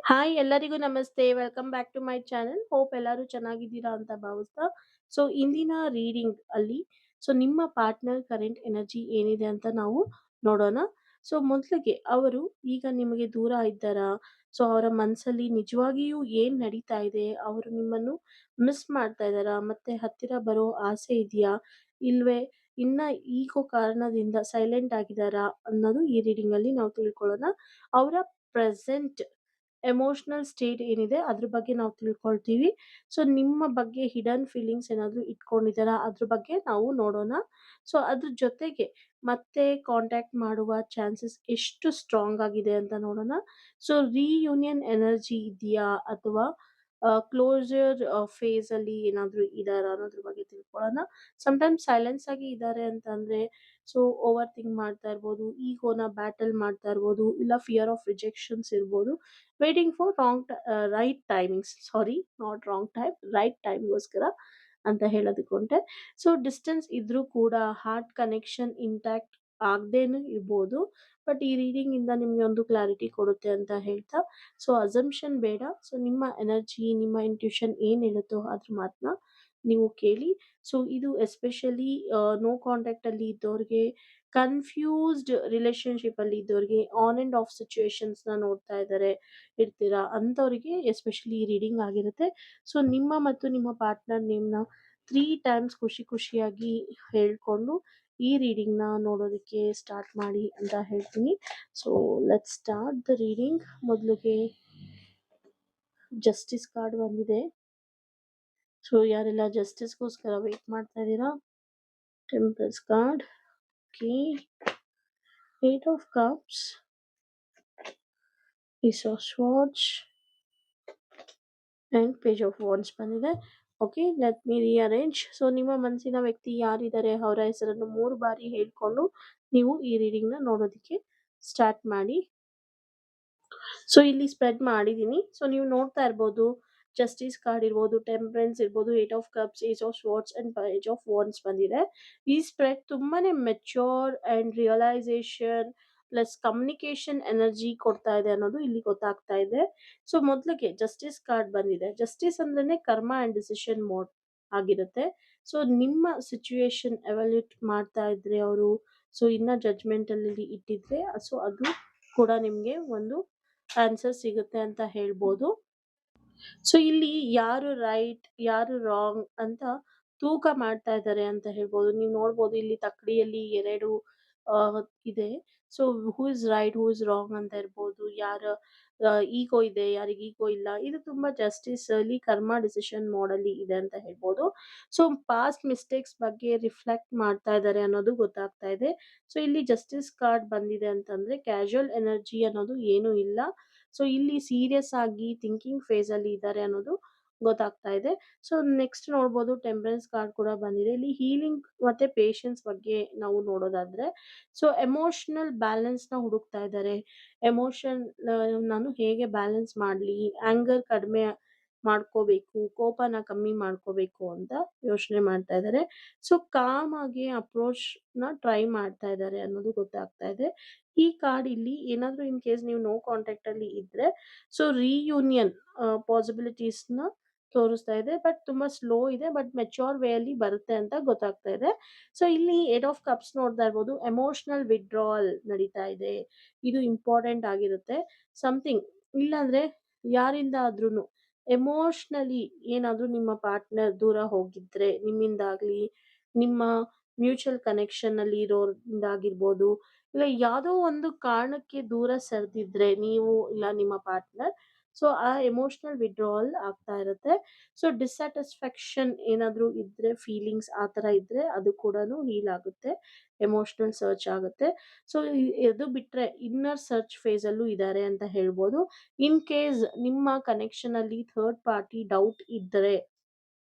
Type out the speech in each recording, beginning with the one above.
Hi ಎಲ್ಲರಿಗೂ ನಮಸ್ತೆ. Welcome back to my channel. Hope ಎಲ್ಲರೂ ಚೆನ್ನಾಗಿದ್ದೀರಾ ಅಂತ ಭಾವಿಸ್ತಾ. ಸೊ ಇಂದಿನ ರೀಡಿಂಗ್ ಅಲ್ಲಿ ನಿಮ್ಮ ಪಾರ್ಟ್ನರ್ ಕರೆಂಟ್ ಎನರ್ಜಿ ಏನಿದೆ ಅಂತ ನಾವು ನೋಡೋಣ. ಸೊ ಮೊದಲಿಗೆ ಅವರು ಈಗ ನಿಮಗೆ ದೂರ ಇದ್ದಾರಾ? ಸೊ ಅವರ ಮನಸ್ಸಲ್ಲಿ ನಿಜವಾಗಿಯೂ ಏನ್ ನಡೀತಾ ಇದೆ? ಅವರು ನಿಮ್ಮನ್ನು ಮಿಸ್ ಮಾಡ್ತಾ ಇದ್ದಾರಾ? ಮತ್ತೆ ಹತ್ತಿರ ಬರೋ ಆಸೆ ಇದೆಯಾ? ಇಲ್ವೇ ಇನ್ನ ಈಗೋ ಕಾರಣದಿಂದ ಸೈಲೆಂಟ್ ಆಗಿದ್ದಾರಾ? ಅನ್ನೋದು ಈ ರೀಡಿಂಗ್ ಅಲ್ಲಿ ನಾವು ತಿಳ್ಕೊಳ್ಳೋಣ. ಅವರ ಪ್ರೆಸೆಂಟ್ ಎಮೋಷನಲ್ ಸ್ಟೇಟ್ ಏನಿದೆ ಅದ್ರ ಬಗ್ಗೆ ನಾವು ತಿಳ್ಕೊಳ್ತೀವಿ. ಸೊ ನಿಮ್ಮ ಬಗ್ಗೆ ಹಿಡನ್ ಫೀಲಿಂಗ್ಸ್ ಏನಾದ್ರು ಇಟ್ಕೊಂಡಿದ್ದಾರಾ ಅದ್ರ ಬಗ್ಗೆ ನಾವು ನೋಡೋಣ. ಸೊ ಅದ್ರ ಜೊತೆಗೆ ಮತ್ತೆ ಕಾಂಟ್ಯಾಕ್ಟ್ ಮಾಡುವ ಚಾನ್ಸಸ್ ಎಷ್ಟು ಸ್ಟ್ರಾಂಗ್ ಆಗಿದೆ ಅಂತ ನೋಡೋಣ. ಸೊ ರಿಯೂನಿಯನ್ ಎನರ್ಜಿ ಇದೆಯಾ ಅಥವಾ ಕ್ಲೋಸರ್ ಫೇಸ್ ಅಲ್ಲಿ ಏನಾದ್ರು ಇದಾರಾ ಅನ್ನೋದ್ರ ಬಗ್ಗೆ ತಿಳ್ಕೊಳ್ಳೋಣ. ಸಮ್‌ಟೈಮ್ಸ್ ಸೈಲೆನ್ಸ್ ಆಗಿ ಇದ್ದಾರೆ ಅಂತಂದ್ರೆ ಸೊ ಓವರ್ ಥಿಂಕ್ ಮಾಡ್ತಾ ಇರ್ಬೋದು, ಈಗೋನ ಬ್ಯಾಟಲ್ ಮಾಡ್ತಾ ಇರ್ಬೋದು, ಇಲ್ಲ ಫಿಯರ್ ಆಫ್ ರಿಜೆಕ್ಷನ್ಸ್ ಇರ್ಬೋದು. Waiting for right timings, sorry not wrong time, right ಟೈಮ್‌ಗೋಸ್ಕರ ಅಂತ ಹೇಳೋದಕ್ಕೆ. ಸೊ ಡಿಸ್ಟೆನ್ಸ್ ಇದ್ರೂ ಕೂಡ ಹಾರ್ಟ್ ಕನೆಕ್ಷನ್ ಇಂಟ್ಯಾಕ್ಟ್ ಆಗದೇನು ಇರ್ಬೋದು. ಬಟ್ ಈ ರೀಡಿಂಗ್ ಇಂದ ನಿಮ್ಗೆ ಒಂದು ಕ್ಲಾರಿಟಿ ಕೊಡುತ್ತೆ ಅಂತ ಹೇಳ್ತಾ, ಸೊ ಅಸಂಪ್ಷನ್ ಬೇಡ. ಸೊ ನಿಮ್ಮ ಎನರ್ಜಿ, ನಿಮ್ಮ ಇಂಟ್ಯೂಷನ್ ಏನ್ ಹೇಳುತ್ತೋ ಅದ್ರ ಮಾತನ್ನ ನೀವು ಕೇಳಿ. ಸೊ ಇದು ಎಸ್ಪೆಷಲಿ ನೋ ಕಾಂಟ್ಯಾಕ್ಟ್ ಅಲ್ಲಿ ಇದ್ದವ್ರಿಗೆ, ಕನ್ಫ್ಯೂಸ್ಡ್ ರಿಲೇಶನ್‌ಶಿಪ್ ಅಲ್ಲಿ ಇದ್ದವ್ರಿಗೆ, ಆನ್ ಅಂಡ್ ಆಫ್ ಸಿಚುಯೇಷನ್ಸ್‌ನ ನೋಡ್ತಾ ಇರ್ತೀರಾ ಅಂಥವ್ರಿಗೆ ಎಸ್ಪೆಷಲಿ ಈ ರೀಡಿಂಗ್ ಆಗಿರುತ್ತೆ. ಸೊ ನಿಮ್ಮ ಮತ್ತು ನಿಮ್ಮ ಪಾರ್ಟ್ನರ್ ನೇಮ್‌ನ 3 ಟೈಮ್ಸ್ ಖುಷಿ ಖುಷಿಯಾಗಿ ಹೇಳ್ಕೊಂಡು ಈ ರೀಡಿಂಗ್‌ನ ನೋಡೋದಕ್ಕೆ ಸ್ಟಾರ್ಟ್ ಮಾಡಿ ಅಂತ ಹೇಳ್ತೀನಿ. So let's start the reading. ಮೊದಲಿಗೆ ಜಸ್ಟಿಸ್ ಕಾರ್ಡ್ ಬಂದಿದೆ. ಸೊ ಯಾರೆಲ್ಲ ಜಸ್ಟಿಸ್‌ಗೋಸ್ಕರ ವೇಟ್ ಮಾಡ್ತಾ ಇದ್ದೀರಾ? Temperance card, okay, eight of cups, ace of swords and page of wands ಬಂದಿದೆ. Okay, let me rearrange. So ನಿಮ್ಮ ಮನಸ್ಸಿನ ವ್ಯಕ್ತಿ ಯಾರಿದ್ದಾರೆ ಅವರ ಹೆಸರನ್ನು 3 ಬಾರಿ ಹೇಳ್ಕೊಂಡು ನೀವು ಈ ರೀಡಿಂಗ್‌ನ ನೋಡೋದಕ್ಕೆ ಸ್ಟಾರ್ಟ್ ಮಾಡಿ. ಸೊ ಇಲ್ಲಿ ಸ್ಪ್ರೆಡ್ ಮಾಡಿದ್ದೀನಿ. ಸೊ ನೀವು ನೋಡ್ತಾ ಇರ್ಬೋದು, ಜಸ್ಟಿಸ್ ಕಾರ್ಡ್ ಇರ್ಬೋದು, ಟೆಂಪರೆನ್ಸ್ ಇರ್ಬೋದು, eight of cups, ace of swords and page of wands ಬಂದಿದೆ. ಈ ಸ್ಪ್ರೆಡ್ ತುಂಬಾನೇ mature and realisation plus communication energy ಕೊಡ್ತಾ ಇದೆ ಅನ್ನೋದು ಇಲ್ಲಿ ಗೊತ್ತಾಗ್ತಾ ಇದೆ. ಸೊ ಮೊದಲಿಗೆ ಜಸ್ಟಿಸ್ ಕಾರ್ಡ್ ಬಂದಿದೆ. ಜಸ್ಟಿಸ್ ಅಂದ್ರೇನೆ ಕರ್ಮ ಅಂಡ್ ಡಿಸಿಷನ್ ಮೋಡ್ ಆಗಿರುತ್ತೆ. ಸೊ ನಿಮ್ಮ ಸಿಚುಯೇಷನ್ ಎವ್ಯಾಲ್ಯೂಟ್ ಮಾಡ್ತಾ ಇದ್ರೆ ಅವರು, ಸೊ ಇನ್ನ ಜಡ್ಜ್ಮೆಂಟ್ ಅಲ್ಲಿ ಇಟ್ಟಿದ್ರೆ, ಸೊ ಅದು ಕೂಡ ನಿಮ್ಗೆ ಒಂದು ಆನ್ಸರ್ ಸಿಗುತ್ತೆ ಅಂತ ಹೇಳ್ಬೋದು. ಸೊ ಇಲ್ಲಿ ಯಾರು ರೈಟ್ ಯಾರು ರಾಂಗ್ ಅಂತ ತೂಕ ಮಾಡ್ತಾ ಇದ್ದಾರೆ ಅಂತ ಹೇಳ್ಬೋದು. ನೀವು ನೋಡ್ಬೋದು ಇಲ್ಲಿ ತಕ್ಕಡಿಯಲ್ಲಿ 2 ಇದೆ. So who is right, who is wrong ಅಂತ ಇರ್ಬೋದು. ಯಾರ ಈಗೋ ಇದೆ, ಯಾರಿಗೆ ಈಗೋ ಇಲ್ಲ. ಇದು ತುಂಬಾ ಜಸ್ಟಿಸ್ ಅಲ್ಲಿ ಕರ್ಮ ಡಿಸಿಷನ್ ಮೋಡಲ್ಲಿ ಇದೆ ಅಂತ ಹೇಳ್ಬೋದು. ಸೊ ಪಾಸ್ಟ್ ಮಿಸ್ಟೇಕ್ಸ್ ಬಗ್ಗೆ ರಿಫ್ಲೆಕ್ಟ್ ಮಾಡ್ತಾ ಇದ್ದಾರೆ ಅನ್ನೋದು ಗೊತ್ತಾಗ್ತಾ ಇದೆ. ಸೊ ಇಲ್ಲಿ ಜಸ್ಟಿಸ್ ಕಾರ್ಡ್ ಬಂದಿದೆ ಅಂತಂದ್ರೆ ಕ್ಯಾಶುಯಲ್ ಎನರ್ಜಿ ಅನ್ನೋದು ಏನೂ ಇಲ್ಲ. ಸೊ ಇಲ್ಲಿ ಸೀರಿಯಸ್ ಆಗಿ ಥಿಂಕಿಂಗ್ ಫೇಸ್ ಅಲ್ಲಿ ಇದ್ದಾರೆ ಅನ್ನೋದು ಗೊತ್ತಾಗ್ತಾ ಇದೆ. ಸೊ ನೆಕ್ಸ್ಟ್ ನೋಡ್ಬೋದು, ಟೆಂಪರೆನ್ಸ್ ಕಾರ್ಡ್ ಕೂಡ ಬಂದಿದೆ. ಇಲ್ಲಿ ಹೀಲಿಂಗ್ ಮತ್ತೆ ಪೇಶನ್ಸ್ ಬಗ್ಗೆ ನಾವು ನೋಡೋದಾದ್ರೆ, ಸೊ ಎಮೋಷನಲ್ ಬ್ಯಾಲೆನ್ಸ್ ನ ಹುಡುಕ್ತಾ ಇದ್ದಾರೆ. ಎಮೋಷನ್ ನಾನು ಹೇಗೆ ಬ್ಯಾಲೆನ್ಸ್ ಮಾಡ್ಲಿ, ಆಂಗರ್ ಕಡಿಮೆ ಮಾಡ್ಕೋಬೇಕು, ಕೋಪನ ಕಮ್ಮಿ ಮಾಡ್ಕೋಬೇಕು ಅಂತ ಯೋಚನೆ ಮಾಡ್ತಾ ಇದ್ದಾರೆ. ಸೊ ಕಾಮ್ ಆಗಿ ಅಪ್ರೋಚ್ ನ ಟ್ರೈ ಮಾಡ್ತಾ ಇದ್ದಾರೆ ಅನ್ನೋದು ಗೊತ್ತಾಗ್ತಾ ಇದೆ. ಈ ಕಾರ್ಡ್ ಇಲ್ಲಿ ಏನಾದ್ರೂ ಇನ್ ಕೇಸ್ ನೀವು ನೋ ಕಾಂಟ್ಯಾಕ್ಟ್ ಅಲ್ಲಿ ಇದ್ರೆ, ಸೊ ರಿಯೂನಿಯನ್ ಪಾಸಿಬಿಲಿಟೀಸ್ ನ ತೋರಿಸ್ತಾ ಇದೆ. ಬಟ್ ತುಂಬಾ ಸ್ಲೋ ಇದೆ, ಬಟ್ ಮೆಚ್ಯೂರ್ ವೇ ಅಲ್ಲಿ ಬರುತ್ತೆ ಅಂತ ಗೊತ್ತಾಗ್ತಾ ಇದೆ. ಸೊ ಇಲ್ಲಿ ಏಟ್ ಆಫ್ ಕಪ್ಸ್ ನೋಡ್ತಾ ಇರ್ಬೋದು, ಎಮೋಷನಲ್ ವಿಡ್ರಾವಲ್ ನಡೀತಾ ಇದೆ. ಇದು ಇಂಪಾರ್ಟೆಂಟ್ ಆಗಿರುತ್ತೆ. ಸಮಥಿಂಗ್ ಇಲ್ಲಾಂದ್ರೆ ಯಾರಿಂದ ಆದ್ರೂನು ಎಮೋಷನಲಿ ಏನಾದ್ರೂ ನಿಮ್ಮ ಪಾರ್ಟ್ನರ್ ದೂರ ಹೋಗಿದ್ರೆ ನಿಮ್ಮಿಂದಾಗ್ಲಿ, ನಿಮ್ಮ ಮ್ಯೂಚುವಲ್ ಕನೆಕ್ಷನ್ ಅಲ್ಲಿ ಇರೋರಿಂದಾಗಿರ್ಬೋದು, ಇಲ್ಲ ಯಾವುದೋ ಒಂದು ಕಾರಣಕ್ಕೆ ದೂರ ಸರಿದಿದ್ರೆ ನೀವು ಇಲ್ಲ ನಿಮ್ಮ ಪಾರ್ಟ್ನರ್, ಸೊ ಆ ಎಮೋಷನಲ್ ವಿಡ್ರಾವಲ್ ಆಗ್ತಾ ಇರುತ್ತೆ. ಸೊ ಡಿಸ್ಸ್ಯಾಟಿಸ್ಫ್ಯಾಕ್ಷನ್ ಏನಾದರೂ ಇದ್ರೆ, ಫೀಲಿಂಗ್ಸ್ ಆ ಥರ ಇದ್ರೆ ಅದು ಕೂಡ ಹೀಲ್ ಆಗುತ್ತೆ, ಎಮೋಷನಲ್ ಸರ್ಚ್ ಆಗುತ್ತೆ. ಸೊ ಇದು ಬಿಟ್ರೆ ಇನ್ನರ್ ಸರ್ಚ್ ಫೇಸ್ ಅಲ್ಲೂ ಇದ್ದಾರೆ ಅಂತ ಹೇಳ್ಬೋದು. ಇನ್ ಕೇಸ್ ನಿಮ್ಮ ಕನೆಕ್ಷನ್ ಅಲ್ಲಿ ಥರ್ಡ್ ಪಾರ್ಟಿ ಡೌಟ್ ಇದ್ದರೆ,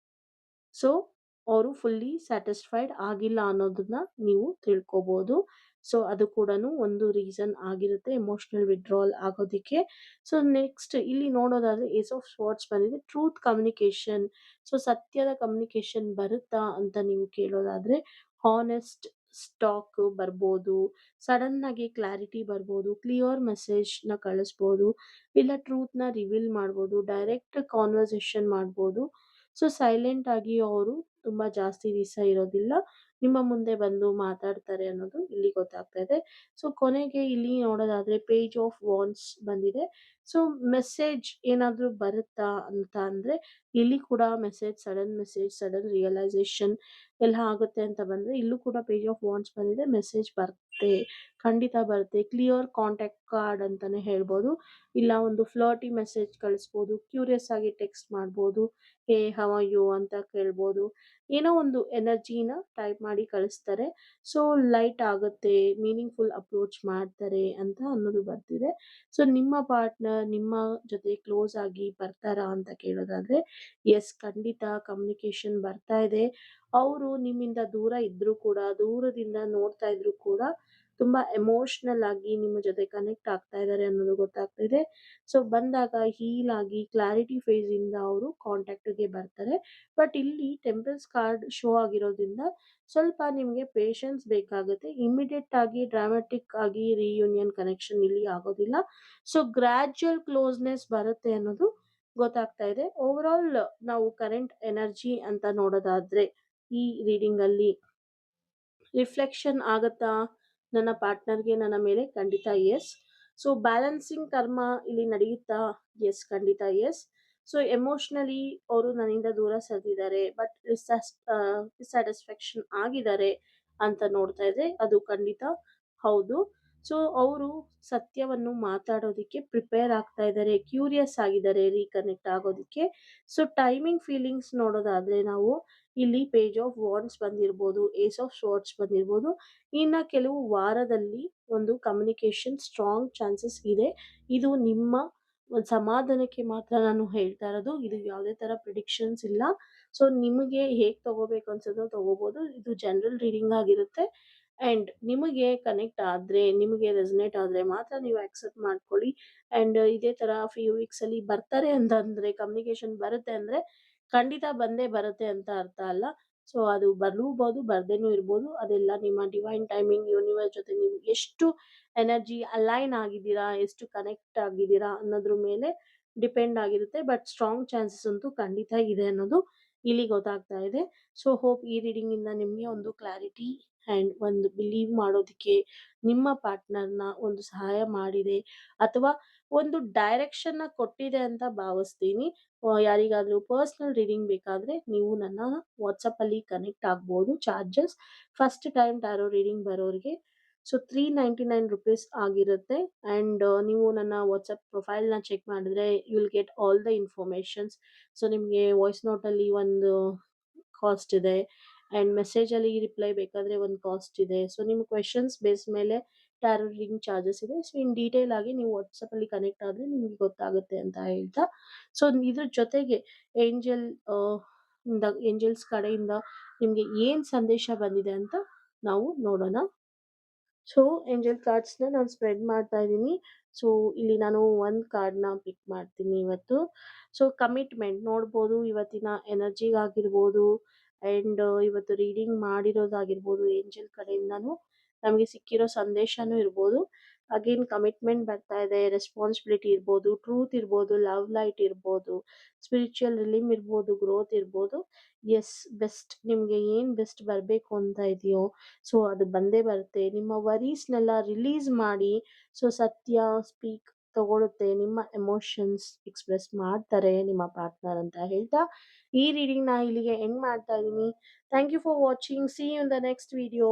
ಸೊ ಅವರು ಫುಲ್ಲಿ ಸ್ಯಾಟಿಸ್ಫೈಡ್ ಆಗಿಲ್ಲ ಅನ್ನೋದನ್ನ ನೀವು ತಿಳ್ಕೊಬೋದು. ಸೊ ಅದು ಕೂಡ ಒಂದು ರೀಸನ್ ಆಗಿರುತ್ತೆ ಎಮೋಷನಲ್ ವಿಡ್ರಾವಲ್ ಆಗೋದಕ್ಕೆ. ಸೊ ನೆಕ್ಸ್ಟ್ ಇಲ್ಲಿ ನೋಡೋದಾದ್ರೆ ಏಸ್ ಆಫ್ ಸ್ವಾರ್ಡ್ಸ್ ಬಂದಿದೆ. ಟ್ರೂತ್ ಕಮ್ಯುನಿಕೇಶನ್, ಸೊ ಸತ್ಯದ ಕಮ್ಯುನಿಕೇಶನ್ ಬರುತ್ತಾ ಅಂತ ನೀವು ಕೇಳೋದಾದ್ರೆ, ಹಾನೆಸ್ಟ್ ಸ್ಟಾಕ್ ಬರ್ಬೋದು, ಸಡನ್ ಆಗಿ ಕ್ಲಾರಿಟಿ ಬರ್ಬೋದು, ಕ್ಲಿಯರ್ ಮೆಸೇಜ್ನ ಕಳಿಸ್ಬೋದು, ಇಲ್ಲ ಟ್ರೂತ್ನ ರಿವೀಲ್ ಮಾಡ್ಬೋದು, ಡೈರೆಕ್ಟ್ ಕಾನ್ವರ್ಸೇಷನ್ ಮಾಡ್ಬೋದು. ಸೊ ಸೈಲೆಂಟ್ ಆಗಿ ಅವರು ತುಂಬಾ ಜಾಸ್ತಿ ದಿವಸ ಇರೋದಿಲ್ಲ, ನಿಮ್ಮ ಮುಂದೆ ಬಂದು ಮಾತಾಡ್ತಾರೆ ಅನ್ನೋದು ಇಲ್ಲಿ ಗೊತ್ತಾಗ್ತಾ ಇದೆ. ಸೊ ಕೊನೆಗೆ ಇಲ್ಲಿ ನೋಡೋದಾದ್ರೆ ಪೇಜ್ ಆಫ್ ವಾನ್ಸ್ ಬಂದಿದೆ. ಸೊ ಮೆಸೇಜ್ ಏನಾದ್ರೂ ಬರುತ್ತಾ ಅಂತ ಅಂದ್ರೆ ಇಲ್ಲಿ ಕೂಡ ಮೆಸೇಜ್ ಸಡನ್ ರಿಯಲೈಸೇಷನ್ ಎಲ್ಲ ಆಗುತ್ತೆ ಅಂತ ಬಂದ್ರೆ ಇಲ್ಲೂ ಕೂಡ ಪೇಜ್ ಆಫ್ ವಾಂಡ್ಸ್ ಬಂದಿದೆ. ಮೆಸೇಜ್ ಬರುತ್ತೆ, ಖಂಡಿತ ಬರುತ್ತೆ. ಕ್ಲಿಯರ್ ಕಾಂಟ್ಯಾಕ್ಟ್ ಕಾರ್ಡ್ ಅಂತಾನೆ ಹೇಳ್ಬೋದು. ಇಲ್ಲ ಒಂದು ಫ್ಲರ್ಟಿ ಮೆಸೇಜ್ ಕಳಿಸ್ಬೋದು, ಕ್ಯೂರಿಯಸ್ ಆಗಿ ಟೆಕ್ಸ್ಟ್ ಮಾಡ್ಬೋದು, ಹೇ ಹೌ ಆರ್ ಯು ಅಂತ ಕೇಳ್ಬೋದು. ಏನೋ ಒಂದು ಎನರ್ಜಿನ ಟೈಪ್ ಮಾಡಿ ಕಳಿಸ್ತಾರೆ. ಸೊ ಲೈಟ್ ಆಗುತ್ತೆ, ಮೀನಿಂಗ್ಫುಲ್ ಅಪ್ರೋಚ್ ಮಾಡ್ತಾರೆ ಅಂತ ಅನ್ನೋದು ಬರ್ತಿದೆ. ಸೊ ನಿಮ್ಮ ಪಾರ್ಟ್ನರ್ ನಿಮ್ಮ ಜೊತೆ ಕ್ಲೋಸ್ ಆಗಿ ಬರ್ತಾರಾ ಅಂತ ಕೇಳೋದಾದ್ರೆ ಎಸ್, ಖಂಡಿತ ಕಮ್ಯುನಿಕೇಶನ್ ಬರ್ತಾ ಇದೆ. ಅವರು ನಿಮ್ಮಿಂದ ದೂರ ಇದ್ರೂ ಕೂಡ, ದೂರದಿಂದ ನೋಡ್ತಾ ಇದ್ರು ಕೂಡ ತುಂಬಾ ಎಮೋಷನಲ್ ಆಗಿ ನಿಮ್ಮ ಜೊತೆ ಕನೆಕ್ಟ್ ಆಗ್ತಾ ಇದ್ದಾರೆ ಅನ್ನೋದು ಗೊತ್ತಾಗ್ತಾ ಇದೆ. ಸೊ ಬಂದಾಗ ಹೀಲ್ ಆಗಿ ಕ್ಲಾರಿಟಿ ಫೇಸ್ ಇಂದ ಅವರು ಕಾಂಟ್ಯಾಕ್ಟ್ಗೆ ಬರ್ತಾರೆ. ಬಟ್ ಇಲ್ಲಿ ಟೆಂಪಲ್ಸ್ ಕಾರ್ಡ್ ಶೋ ಆಗಿರೋದ್ರಿಂದ ಸ್ವಲ್ಪ ನಿಮಗೆ ಪೇಶನ್ಸ್ ಬೇಕಾಗುತ್ತೆ. ಇಮಿಡಿಯೇಟ್ ಆಗಿ ಡ್ರಾಮ್ಯಾಟಿಕ್ ಆಗಿ ರಿಯೂನಿಯನ್ ಕನೆಕ್ಷನ್ ಇಲ್ಲಿ ಆಗೋದಿಲ್ಲ. ಸೊ ಗ್ರಾಜುಯಲ್ ಕ್ಲೋಸ್ನೆಸ್ ಬರುತ್ತೆ ಅನ್ನೋದು ಗೊತ್ತಾಗ್ತಾ ಇದೆ. ಓವರ್ ಆಲ್ ನಾವು ಕರೆಂಟ್ ಎನರ್ಜಿ ಅಂತ ನೋಡೋದಾದ್ರೆ ಈ ರೀಡಿಂಗ್ ಅಲ್ಲಿ ರಿಫ್ಲೆಕ್ಷನ್ ಆಗತ್ತಾ ನನ್ನ ಪಾರ್ಟ್ನರ್ಗೆ ನನ್ನ ಮೇಲೆ? ಖಂಡಿತ ಎಸ್. ಸೊ ಬ್ಯಾಲೆನ್ಸಿಂಗ್ ಕರ್ಮ ಇಲ್ಲಿ ನಡೆಯುತ್ತಾ? ಎಸ್, ಖಂಡಿತ ಎಸ್. ಸೊ ಎಮೋಷ್ನಲಿ ಅವರು ನನ್ನಿಂದ ದೂರ ಸರಿದಿದ್ದಾರೆ, ಬಟ್ ಡಿಸ್ಸ್ಯಾಟಿಸ್ಫ್ಯಾಕ್ಷನ್ ಆಗಿದ್ದಾರೆ ಅಂತ ನೋಡ್ತಾ ಇದ್ರೆ ಅದು ಖಂಡಿತ ಹೌದು. ಸೊ ಅವರು ಸತ್ಯವನ್ನು ಮಾತಾಡೋದಿಕ್ಕೆ ಪ್ರಿಪೇರ್ ಆಗ್ತಾ ಇದ್ದಾರೆ, ಕ್ಯೂರಿಯಸ್ ಆಗಿದ್ದಾರೆ ರೀಕನೆಕ್ಟ್ ಆಗೋದಿಕ್ಕೆ. ಸೊ ಟೈಮಿಂಗ್ ಫೀಲಿಂಗ್ಸ್ ನೋಡೋದಾದ್ರೆ ನಾವು ಇಲ್ಲಿ ಪೇಜ್ ಆಫ್ ವಾಂಡ್ಸ್ ಬಂದಿರ್ಬೋದು, ಏಸ್ ಆಫ್ ಸ್ವರ್ಡ್ಸ್ ಬಂದಿರ್ಬೋದು. ಇನ್ನ ಕೆಲವು ವಾರದಲ್ಲಿ ಒಂದು ಕಮ್ಯುನಿಕೇಶನ್ ಸ್ಟ್ರಾಂಗ್ ಚಾನ್ಸಸ್ ಇದೆ. ಇದು ನಿಮ್ಮ ಒಂದ್ ಸಮಾಧಾನಕ್ಕೆ ಮಾತ್ರ ನಾನು ಹೇಳ್ತಾ ಇರೋದು, ಇದು ಯಾವುದೇ ತರ ಪ್ರಿಡಿಕ್ಷನ್ಸ್ ಇಲ್ಲ. ಸೊ ನಿಮಗೆ ಹೇಗ್ ತಗೋಬೇಕು ಅನ್ಸೋದೋ ತಗೋಬಹುದು. ಇದು ಜನರಲ್ ರೀಡಿಂಗ್ ಆಗಿರುತ್ತೆ. ಅಂಡ್ ನಿಮಗೆ ಕನೆಕ್ಟ್ ಆದ್ರೆ, ನಿಮಗೆ ರೆಸನೇಟ್ ಆದ್ರೆ ಮಾತ್ರ ನೀವು ಅಕ್ಸೆಪ್ಟ್ ಮಾಡ್ಕೊಳ್ಳಿ. ಅಂಡ್ ಇದೇ ತರ ಫ್ಯೂ ವೀಕ್ಸ್ ಅಲ್ಲಿ ಬರ್ತಾರೆ ಅಂತಂದ್ರೆ, ಕಮ್ಯುನಿಕೇಶನ್ ಬರುತ್ತೆ ಅಂದ್ರೆ ಖಂಡಿತ ಬಂದೇ ಬರುತ್ತೆ ಅಂತ ಅರ್ಥ ಅಲ್ಲ. ಸೊ ಅದು ಬರ್ಲೂಬಹುದು, ಬರ್ದೇನೂ ಇರ್ಬೋದು. ಅದೆಲ್ಲ ನಿಮ್ಮ ಡಿವೈನ್ ಟೈಮಿಂಗ್, ಯೂನಿವರ್ಸ್ ಜೊತೆ ನೀವು ಎಷ್ಟು ಎನರ್ಜಿ ಅಲೈನ್ ಆಗಿದ್ದೀರಾ, ಎಷ್ಟು ಕನೆಕ್ಟ್ ಆಗಿದ್ದೀರಾ ಅನ್ನೋದ್ರ ಮೇಲೆ ಡಿಪೆಂಡ್ ಆಗಿರುತ್ತೆ. ಬಟ್ ಸ್ಟ್ರಾಂಗ್ ಚಾನ್ಸಸ್ ಅಂತೂ ಖಂಡಿತ ಇದೆ ಅನ್ನೋದು ಇಲ್ಲಿ ಗೊತ್ತಾಗ್ತಾ ಇದೆ. ಸೊ ಹೋಪ್ ಈ ರೀಡಿಂಗ್ ಇಂದ ನಿಮ್ಗೆ ಒಂದು ಕ್ಲಾರಿಟಿ ಅಂಡ್ ಒಂದು ಬಿಲೀವ್ ಮಾಡೋದಕ್ಕೆ ನಿಮ್ಮ ಪಾರ್ಟ್ನರ್ನ ಒಂದು ಸಹಾಯ ಮಾಡಿದೆ, ಅಥವಾ ಒಂದು ಡೈರೆಕ್ಷನ್ ನ ಕೊಟ್ಟಿದೆ ಅಂತ ಭಾವಿಸ್ತೀನಿ. ಯಾರಿಗಾದ್ರೂ ಪರ್ಸನಲ್ ರೀಡಿಂಗ್ ಬೇಕಾದ್ರೆ ನೀವು ನನ್ನ ವಾಟ್ಸಪ್ ಅಲ್ಲಿ ಕನೆಕ್ಟ್ ಆಗ್ಬೋದು. Charges first time tarot reading ಬರೋರಿಗೆ ಸೊ ₹399 ಆಗಿರುತ್ತೆ. ಅಂಡ್ ನೀವು ನನ್ನ ವಾಟ್ಸಪ್ ಪ್ರೊಫೈಲ್ ನ ಚೆಕ್ ಮಾಡಿದ್ರೆ you will get all the informations. So ನಿಮಗೆ ವಾಯ್ಸ್ ನೋಟ್ ಅಲ್ಲಿ ಒಂದು ಕಾಸ್ಟ್ ಇದೆ, ಅಂಡ್ ಮೆಸೇಜ್ ಅಲ್ಲಿ ರಿಪ್ಲೈ ಬೇಕಾದ್ರೆ ಒಂದು ಕಾಸ್ಟ್ ಇದೆ. ಸೊ ನಿಮ್ಮ ಕ್ವೆಶನ್ಸ್ ಬೇಸ್ ಮೇಲೆ ಟ್ಯಾರೋ ರೀಡಿಂಗ್ ಚಾರ್ಜಸ್ ಇದೆ. ಸೊ ಇನ್ ಡೀಟೇಲ್ ಆಗಿ ನೀವು ವಾಟ್ಸಪ್ ಅಲ್ಲಿ ಕನೆಕ್ಟ್ ಆದ್ರೆ ನಿಮ್ಗೆ ಗೊತ್ತಾಗುತ್ತೆ ಅಂತ ಹೇಳ್ತಾ, ಸೊ ಇದ್ರ ಜೊತೆಗೆ ಏಂಜಲ್ ಏಂಜಲ್ಸ್ ಕಡೆಯಿಂದ ನಿಮ್ಗೆ ಏನ್ ಸಂದೇಶ ಬಂದಿದೆ ಅಂತ ನಾವು ನೋಡೋಣ. ಸೊ ಏಂಜಲ್ ಕಾರ್ಡ್ಸ್ನ ನಾನು ಸ್ಪ್ರೆಡ್ ಮಾಡ್ತಾ ಇದ್ದೀನಿ. ಸೊ ಇಲ್ಲಿ ನಾನು ಒಂದು ಕಾರ್ಡ್ನ ಪಿಕ್ ಮಾಡ್ತೀನಿ ಇವತ್ತು. ಸೊ ಕಮಿಟ್ಮೆಂಟ್ ನೋಡ್ಬೋದು ಇವತ್ತಿನ ಎನರ್ಜಿಗಾಗಿರ್ಬೋದು, ಆ್ಯಂಡ್ ಇವತ್ತು ರೀಡಿಂಗ್ ಮಾಡಿರೋದಾಗಿರ್ಬೋದು, ಏಂಜಲ್ ಕಡೆಯಿಂದನೂ ನಮಗೆ ಸಿಕ್ಕಿರೋ ಸಂದೇಶನೂ ಇರ್ಬೋದು. ಅಗೇನ್ ಕಮಿಟ್ಮೆಂಟ್ ಬರ್ತಾ ಇದೆ, ರೆಸ್ಪಾನ್ಸಿಬಿಲಿಟಿ ಇರ್ಬೋದು, ಟ್ರೂತ್ ಇರ್ಬೋದು, ಲವ್ ಲೈಟ್ ಇರ್ಬೋದು, ಸ್ಪಿರಿಚುವಲ್ ರಿಲಿಮ್ ಇರ್ಬೋದು, ಗ್ರೋತ್ ಇರ್ಬೋದು. ಎಸ್, ಬೆಸ್ಟ್ ನಿಮಗೆ ಏನು ಬೆಸ್ಟ್ ಬರಬೇಕು ಅಂತ ಇದೆಯೋ ಸೊ ಅದು ಬಂದೇ ಬರುತ್ತೆ. ನಿಮ್ಮ ವರೀಸ್ನೆಲ್ಲ ರಿಲೀಸ್ ಮಾಡಿ, ಸೊ ಸತ್ಯ ಸ್ಪೀಕ್ ತಗೊಳುತ್ತೆ, ನಿಮ್ಮ ಎಮೋಷನ್ಸ್ ಎಕ್ಸ್ಪ್ರೆಸ್ ಮಾಡ್ತಾರೆ ನಿಮ್ಮ ಪಾರ್ಟ್ನರ್ ಅಂತ ಹೇಳ್ತಾ ಈ ರೀಡಿಂಗ್ ನ ಇಲ್ಲಿಗೆ ಎಂಡ್ ಮಾಡ್ತಾ ಇದ್ದೀನಿ. Thank you for watching. See you in the next video.